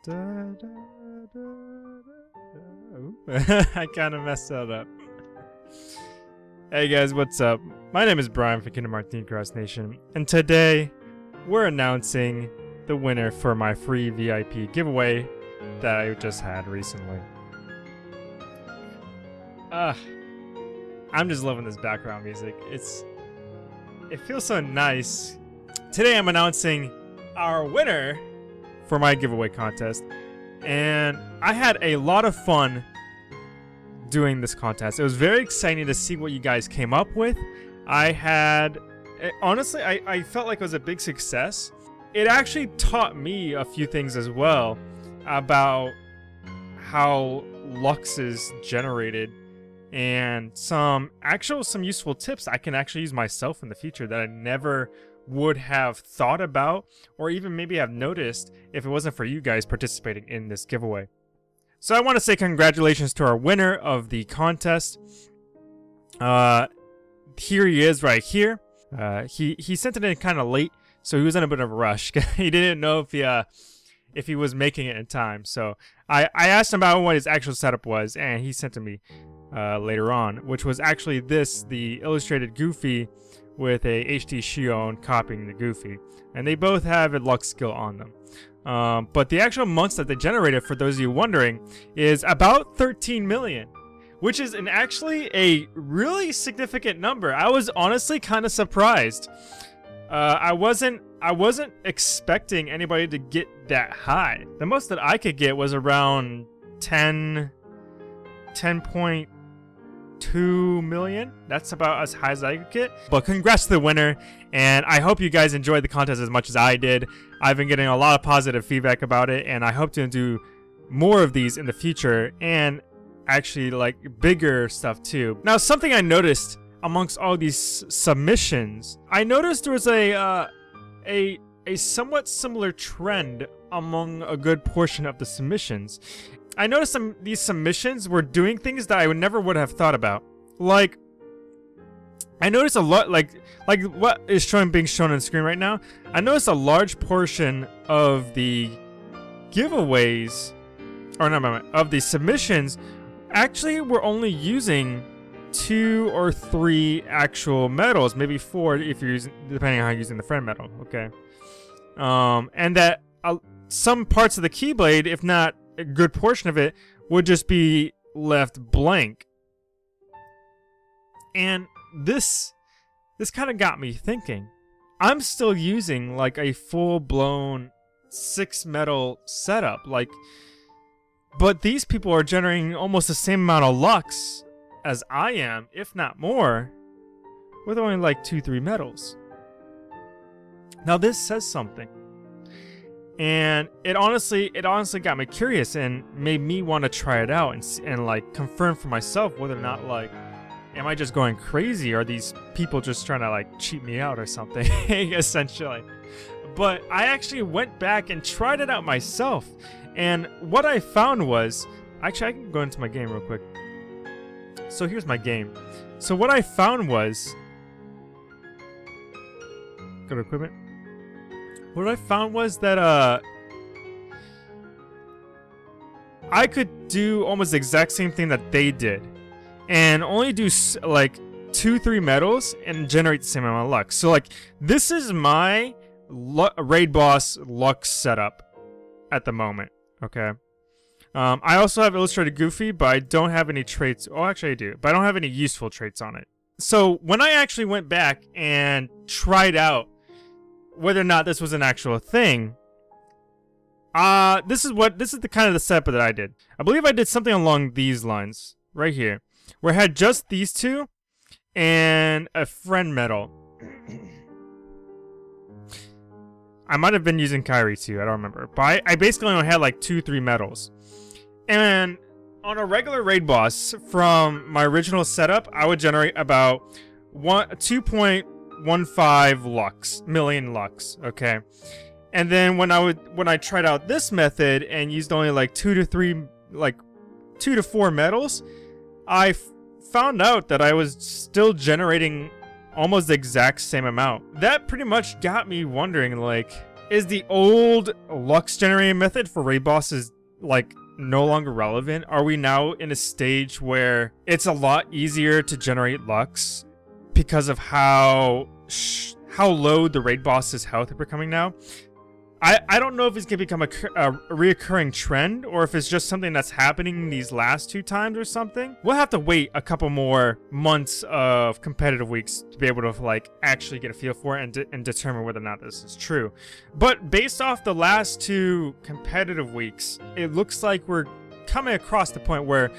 I kind of messed that up. Hey guys, what's up? My name is Brian from Kingdom Hearts Cross Nation, and today we're announcing the winner for my free VIP giveaway that I just had recently. I'm just loving this background music. It feels so nice. Today I'm announcing our winner for my giveaway contest, and I had a lot of fun doing this contest. It was very exciting to see what you guys came up with. Honestly, I felt like it was a big success. It actually taught me a few things as well about how Lux is generated, and some useful tips I can actually use myself in the future that I never would have thought about, or even maybe have noticed if it wasn't for you guys participating in this giveaway. So I want to say congratulations to our winner of the contest. Here he is right here. He sent it in kind of late, so he was in a bit of a rush. He didn't know if he was making it in time. So I asked him about what his actual setup was, and he sent to me later on, which was actually the illustrated Goofy with a HD Shion copying the Goofy, and they both have a Lux skill on them. But the actual months that they generated, for those of you wondering, is about 13 million, which is actually a really significant number. I was honestly kind of surprised. I wasn't expecting anybody to get that high. The most that I could get was around 10.2 million. That's about as high as I could get. But congrats to the winner, and I hope you guys enjoyed the contest as much as I did. I've been getting a lot of positive feedback about it, and I hope to do more of these in the future, and actually like bigger stuff too. Now, something I noticed amongst all these submissions, I noticed there was a somewhat similar trend among a good portion of the submissions. I noticed these submissions were doing things that I never would have thought about. Like, I noticed a lot, like what is being shown on the screen right now. I noticed a large portion of the giveaways, or not, of the submissions, actually were only using 2 or 3 actual medals, maybe 4 if you're using, depending on how you're using the friend medal. Okay, and that some parts of the Keyblade, if not a good portion of it, would just be left blank. And this kind of got me thinking. I'm still using like a full-blown 6 medal setup, but these people are generating almost the same amount of Lux as I am, if not more, with only like 2-3 medals. Now this says something. And it honestly got me curious and made me want to try it out and like confirm for myself whether or not, like, am I just going crazy? Are these people just trying to like cheat me out or something? Essentially. But I actually went back and tried it out myself, and what I found was, actually I can go into my game real quick. So here's my game. So what I found was, go to equipment. What I found was that I could do almost the exact same thing that they did, and only do like 2-3 medals and generate the same amount of Lux. So like, this is my raid boss Lux setup at the moment. Okay. I also have illustrated Goofy, but I don't have any traits. Oh, actually I do, but I don't have any useful traits on it. So when I actually went back and tried out whether or not this was an actual thing, this is the kind of the setup that I did. I believe I did something along these lines right here, where I had just these 2 and a friend medal. I might have been using Kairi too, I don't remember, but I basically only had like 2-3 medals. And on a regular raid boss from my original setup, I would generate about 2.15 million Lux, okay? And then when I tried out this method and used only like 2 to 4 medals, I found out that I was still generating almost the exact same amount. That pretty much got me wondering, like, is the old Lux generating method for raid bosses like no longer relevant? Are we now in a stage where it's a lot easier to generate Lux because of how low the raid boss's health are becoming now? I don't know if it's going to become a reoccurring trend or if it's just something that's happening these last 2 times or something. We'll have to wait a couple more months of competitive weeks to be able to like actually get a feel for it and determine whether or not this is true. But based off the last 2 competitive weeks, it looks like we're coming across the point where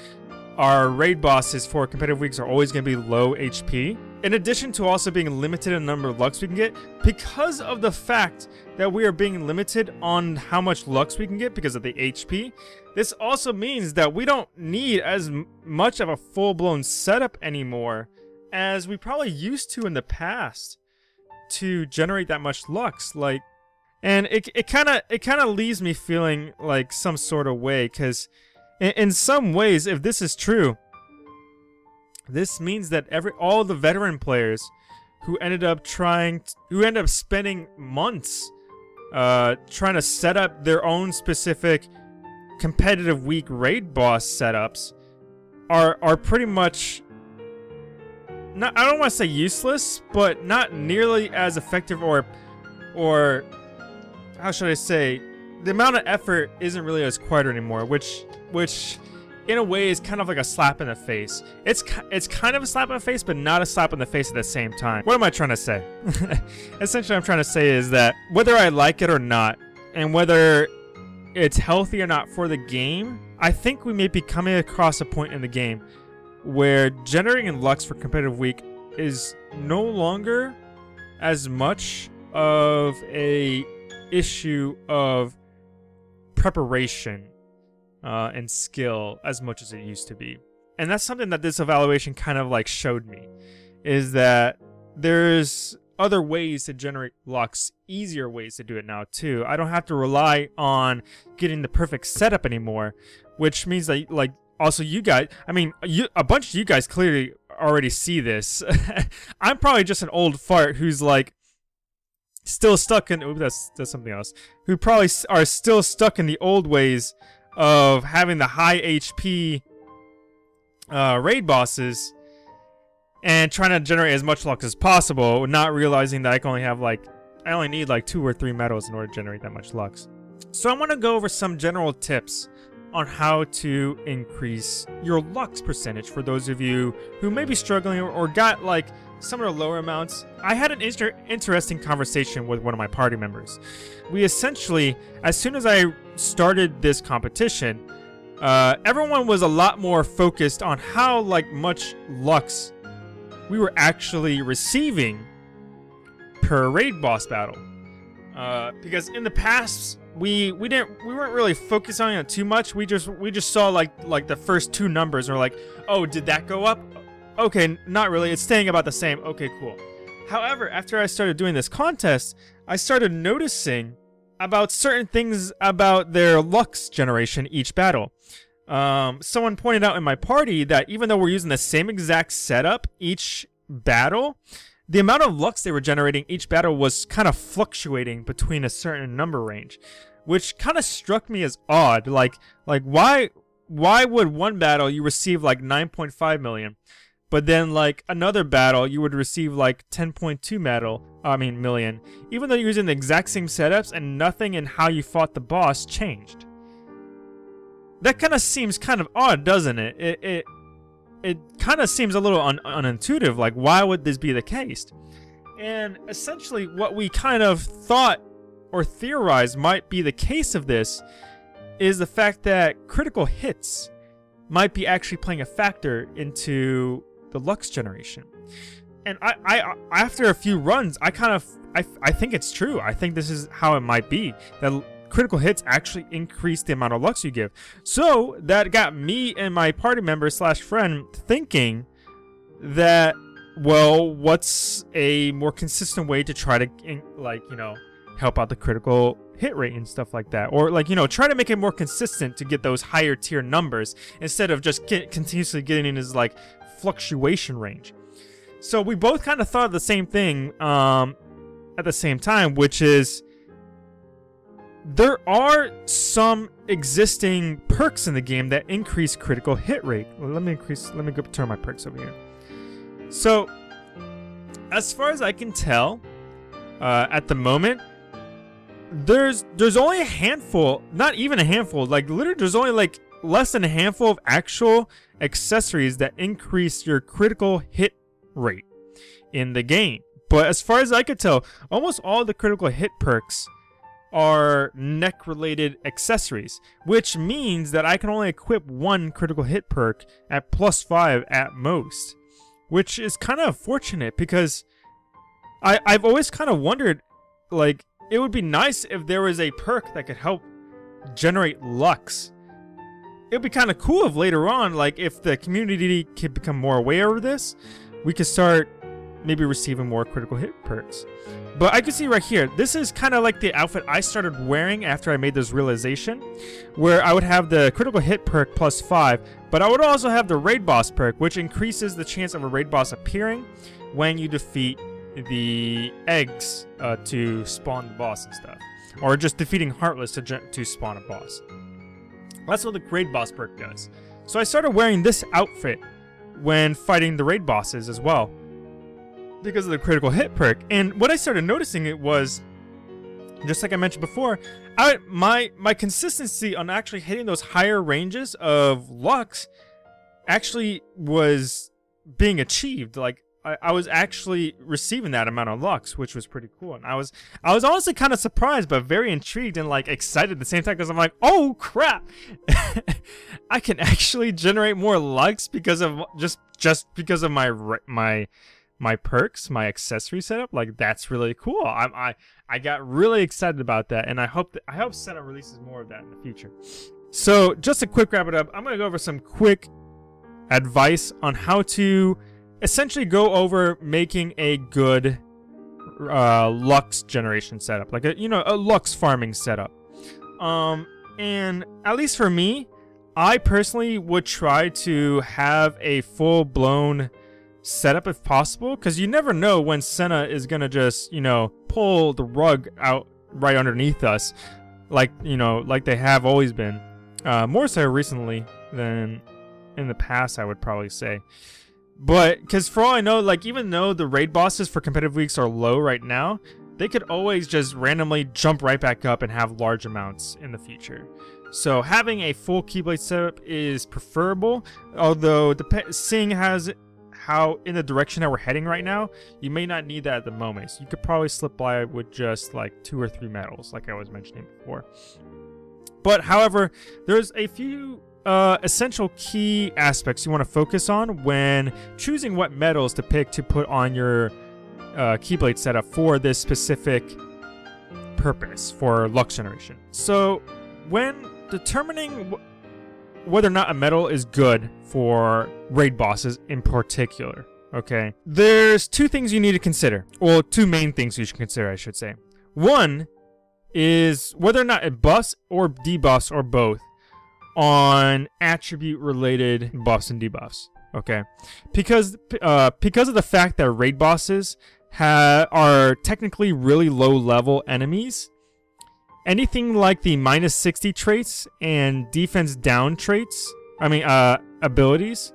our raid bosses for competitive weeks are always going to be low HP. In addition to also being limited in the number of Lux we can get, because of the fact that we are being limited on how much Lux we can get because of the HP, this also means that we don't need as much of a full-blown setup anymore as we probably used to in the past to generate that much Lux. Like, and it kind of leaves me feeling like some sort of way, because in some ways, if this is true, this means that all the veteran players who ended up spending months trying to set up their own specific competitive week raid boss setups are pretty much not, I don't want to say useless, but not nearly as effective, or how should I say, the amount of effort isn't really as required anymore, which in a way is kind of like a slap in the face. It's kind of a slap in the face, but not a slap in the face at the same time. What am I trying to say? Essentially, what I'm trying to say is that whether I like it or not, and whether it's healthy or not for the game, I think we may be coming across a point in the game where generating Lux for competitive week is no longer as much of a issue of preparation and skill as much as it used to be. And that's something that this evaluation kind of like showed me, is that there's other ways to generate Lux, easier ways to do it now too. I don't have to rely on getting the perfect setup anymore, which means that like also you guys, I mean, a bunch of you guys clearly already see this. I'm probably just an old fart who's like still stuck in, ooh, that's something else, who probably are still stuck in the old ways of having the high HP raid bosses and trying to generate as much Lux as possible, not realizing that I only need like 2 or 3 medals in order to generate that much Lux. So I want to go over some general tips on how to increase your Lux percentage for those of you who may be struggling or got like some of the lower amounts. I had an interesting conversation with one of my party members. We essentially, as soon as I started this competition, everyone was a lot more focused on how like much Lux we were actually receiving per raid boss battle, because in the past we weren't really focused on it too much. We just saw like the first 2 numbers and we're like, oh, did that go up? Okay, not really, it's staying about the same. Okay, cool. However, after I started doing this contest, I started noticing about certain things about their Lux generation each battle. Someone pointed out in my party that even though we're using the same exact setup each battle, the amount of Lux they were generating each battle was kind of fluctuating between a certain number range, which kind of struck me as odd. Like why would one battle you receive like 9.5 million, but then like another battle you would receive like 10.2 million, even though you're using the exact same setups and nothing in how you fought the boss changed? That kind of seems kind of odd, doesn't it? It kind of seems a little unintuitive. Like, why would this be the case? And essentially what we kind of thought or theorized might be the case of this is the fact that critical hits might be actually playing a factor into the Lux generation. And I after a few runs, I think it's true. I think this is how it might be, that critical hits actually increase the amount of Lux you give. So that got me and my party member / friend thinking that, well, what's a more consistent way to try to, like, you know, help out the critical hit rate and stuff like that, or like, you know, try to make it more consistent to get those higher tier numbers instead of just continuously getting in this like fluctuation range. So we both kind of thought of the same thing at the same time, which is, there are some existing perks in the game that increase critical hit rate. Well, let me go turn my perks over here. So, as far as I can tell, at the moment, there's only a handful, not even a handful, like literally there's only like less than a handful of actual accessories that increase your critical hit rate in the game. But as far as I could tell, almost all the critical hit perks are neck related accessories, which means that I can only equip one critical hit perk at +5 at most, which is kind of fortunate because I've always kind of wondered, like, it would be nice if there was a perk that could help generate Lux. It would be kind of cool if later on, like, if the community could become more aware of this, we could start maybe receiving more critical hit perks. But I can see right here, this is kind of like the outfit I started wearing after I made this realization, where I would have the critical hit perk +5, but I would also have the raid boss perk, which increases the chance of a raid boss appearing when you defeat the eggs to spawn the boss and stuff, or just defeating Heartless to spawn a boss. That's what the raid boss perk does. So I started wearing this outfit when fighting the raid bosses as well, because of the critical hit perk. And what I started noticing, it was, just like I mentioned before, my consistency on actually hitting those higher ranges of Lux actually was being achieved. Like, I was actually receiving that amount of Lux, which was pretty cool. And I was honestly kind of surprised, but very intrigued and like excited at the same time, because I'm like, oh crap, I can actually generate more Lux because of just because of my perks, my accessory setup. Like, that's really cool. I got really excited about that, and I hope Senna releases more of that in the future. So just a quick wrap it up, I'm gonna go over some quick advice on how to essentially go over making a good Lux generation setup, like a Lux farming setup. And at least for me, I personally would try to have a full-blown setup if possible, because you never know when Senna is gonna just, pull the rug out right underneath us, like they have always been. More so recently than in the past, I would probably say. But because for all I know, like, even though the raid bosses for competitive weeks are low right now, they could always just randomly jump right back up and have large amounts in the future. So having a full Keyblade setup is preferable, although seeing how in the direction that we're heading right now, you may not need that at the moment. So you could probably slip by with just like 2 or 3 medals, like I was mentioning before. But however, there's a few essential key aspects you want to focus on when choosing what medals to pick to put on your Keyblade setup for this specific purpose for Lux generation. So when determining whether or not a medal is good for raid bosses in particular, okay, there's 2 things you need to consider. Well, 2 main things you should consider, I should say. One is whether or not it buffs or debuffs or both on attribute related buffs and debuffs, okay? Because of the fact that raid bosses are technically really low level enemies, anything like the -60 traits and defense down traits, abilities,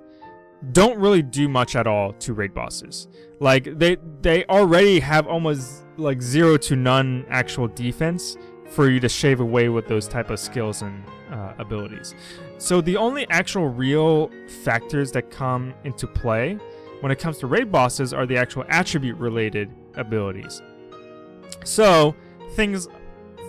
don't really do much at all to raid bosses. Like, they already have almost like 0 to none actual defense for you to shave away with those type of skills and abilities. So the only actual real factors that come into play when it comes to raid bosses are the actual attribute related abilities. So things,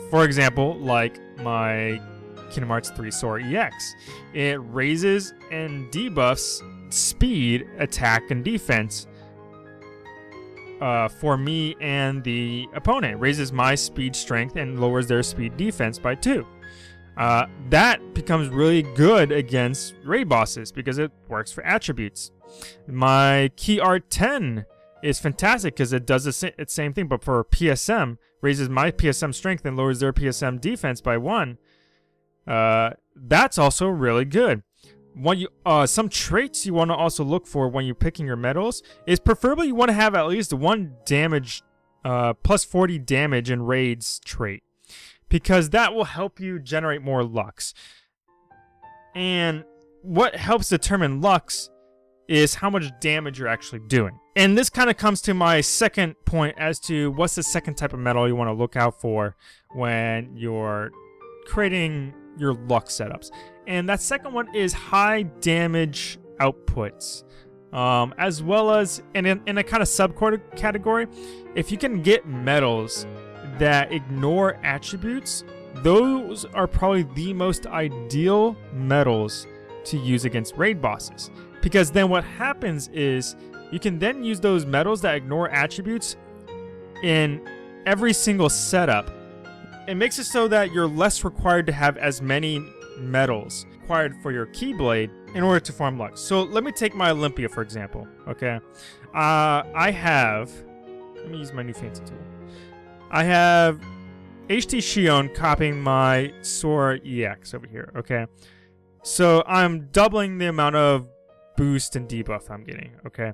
for example, like my Kingdom Hearts 3 Sora EX, it raises and debuffs speed, attack, and defense for me and the opponent. It raises my speed strength and lowers their speed defense by 2. That becomes really good against raid bosses because it works for attributes. My Key Art 10 is fantastic because it does the same thing, but for PSM, raises my PSM strength and lowers their PSM defense by 1. That's also really good. Some traits you want to also look for when you're picking your medals is preferably you want to have at least 1 damage, plus 40 damage in raids trait. because that will help you generate more Lux. And what helps determine Lux is how much damage you're actually doing. And this kind of comes to my second point as to what's the second type of metal you want to look out for when you're creating your Lux setups. And that second one is high damage outputs. As well as, in a kind of sub-category, if you can get metals that ignore attributes, those are probably the most ideal metals to use against raid bosses. Because then what happens is you can then use those metals that ignore attributes in every single setup. It makes it so that you're less required to have as many metals required for your Keyblade in order to farm Lux. So let me take my Olympia for example, okay? I have, let me use my new fancy tool. I have HT Shion copying my Sora EX over here, okay? So I'm doubling the amount of boost and debuff I'm getting, okay?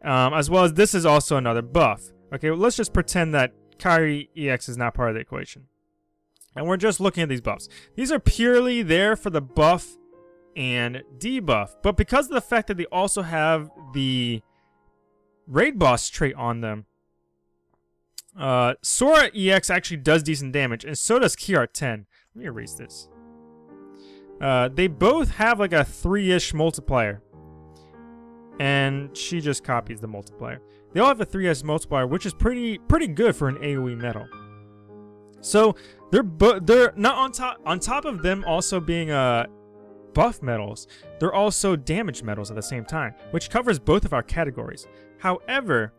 As well as this is also another buff. Okay, well, let's just pretend that Kairi EX is not part of the equation. And we're just looking at these buffs. These are purely there for the buff and debuff. But because of the fact that they also have the raid boss trait on them, Sora EX actually does decent damage, and so does Key Art 10. Let me erase this. They both have like a 3-ish multiplier. And she just copies the multiplier. They all have a 3S multiplier, which is pretty good for an AoE metal. So they're not on top of them also being buff metals. They're also damage metals at the same time, which covers both of our categories. However,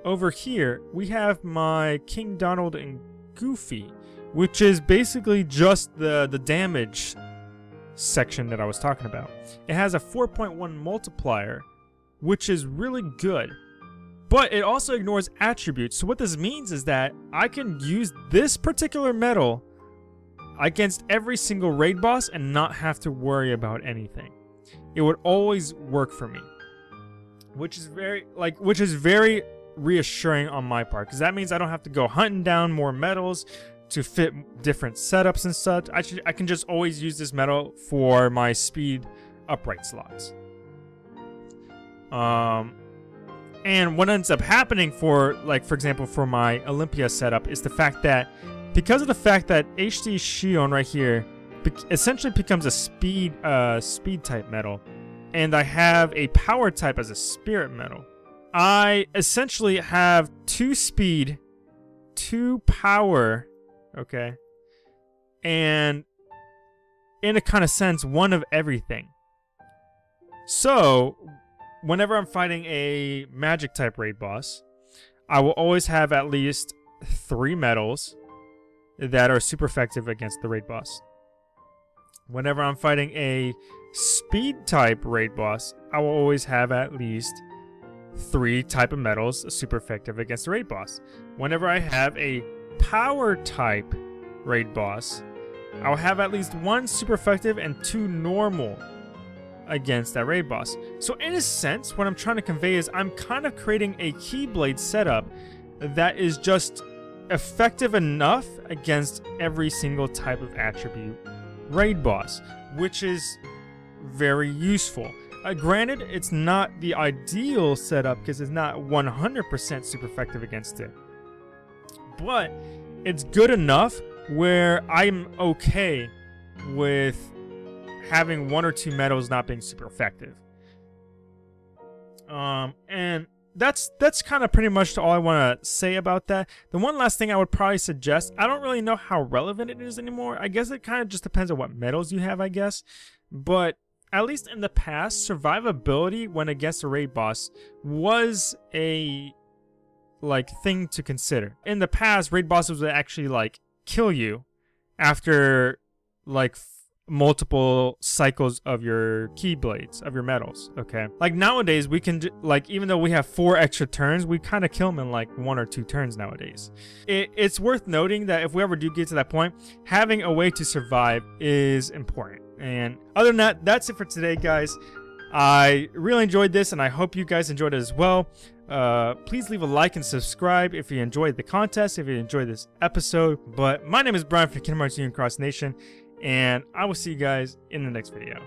over here we have my King Donald and Goofy, which is basically just the damage section that I was talking about. It has a 4.1 multiplier, which is really good, but it also ignores attributes. So what this means is that I can use this particular metal against every single raid boss and not have to worry about anything. It would always work for me, which is very reassuring on my part, because that means I don't have to go hunting down more metals to fit different setups and such. I can just always use this metal for my speed upright slots. And what ends up happening for example, for my Olympia setup is the fact that because of the fact that HD Shion right here essentially becomes a speed type metal, and I have a power type as a spirit metal, I essentially have 2 speed, 2 power, okay, and in a kind of sense, 1 of everything. So whenever I'm fighting a magic type raid boss, I will always have at least 3 metals that are super effective against the raid boss. Whenever I'm fighting a speed type raid boss, I will always have at least 3 type of metals super effective against the raid boss. Whenever I have a power type raid boss, I'll have at least 1 super effective and 2 normal against that raid boss. So in a sense, what I'm trying to convey is I'm kind of creating a Keyblade setup that is just effective enough against every single type of attribute raid boss, which is very useful. Granted, it's not the ideal setup because it's not 100% super effective against it, but it's good enough where I'm okay with having 1 or 2 metals not being super effective. And that's kind of pretty much all I want to say about that. The one last thing I would probably suggest, I don't really know how relevant it is anymore. I guess it kind of just depends on what metals you have, I guess. But at least in the past, survivability when against a raid boss was a thing to consider. In the past, raid bosses would actually kill you after multiple cycles of your Keyblades, of your metals, okay? Nowadays, we can, even though we have 4 extra turns, we kind of kill them in 1 or 2 turns nowadays. It's worth noting that if we ever do get to that point, having a way to survive is important. And other than that, that's it for today, guys. I really enjoyed this, and I hope you guys enjoyed it as well. Please leave a like and subscribe if you enjoyed the contest, if you enjoyed this episode. But my name is Brian from Kingdom Hearts Union Cross Nation, and I will see you guys in the next video.